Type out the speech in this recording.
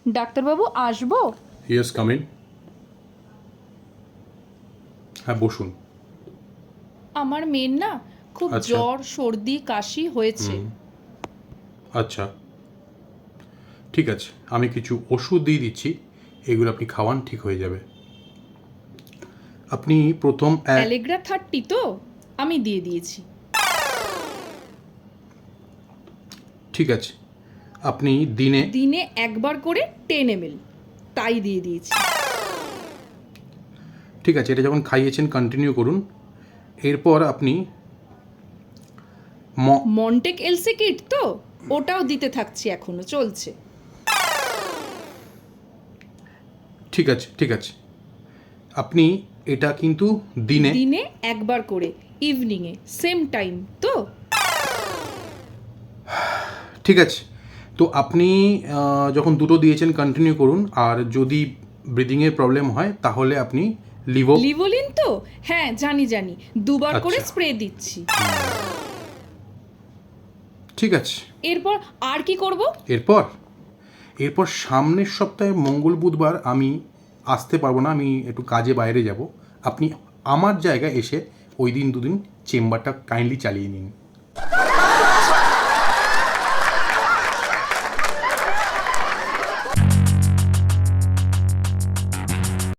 ডাক্তারবাবু আসবো? Yes, come in. হ্যাঁ, বসুন। আমার মেয়ের না খুব আচ্ছা। জ্বর সর্দি কাশি হয়েছে। আচ্ছা, ঠিক আছে, আমি কিছু ওষুধ দিয়ে দিচ্ছি, এগুলো আপনি খাওয়ান, ঠিক হয়ে যাবে। আপনি প্রথম অ্যালেগ্রা 30 তো আমি দিয়ে দিয়েছি। ঠিক আছে, আপনি দিনে দিনে একবার করে 10 ml তাই দিয়ে দিয়েছি। ঠিক আছে, এটা যখন খাইয়েছেন কন্টিনিউ করুন। এরপর আপনি মন্টেক এলসে কিট তো ওটাও দিতে থাকছি, এখনো চলছে। ঠিক আছে, ঠিক আছে, আপনি এটা কিন্তু দিনে দিনে একবার করে ইভিনিংয়ে সেম টাইম তো। ঠিক আছে, তো আপনি যখন দুটো দিয়েছেন কন্টিনিউ করুন, আর যদি ব্রিদিংয়ের প্রবলেম হয় তাহলে আপনি লিভোলিন তো হ্যাঁ জানি জানি, দুবার করে আচ্ছা। স্প্রে দিচ্ছি। ঠিক আছে। এরপর আর কি করব? এরপর এরপর সামনের সপ্তাহে মঙ্গল বুধবার আমি আসতে পারবো না, আমি একটু কাজে বাইরে যাব। আপনি আমার জায়গায় এসে ওই দিন দুদিন চেম্বারটা কাইন্ডলি চালিয়ে নিন।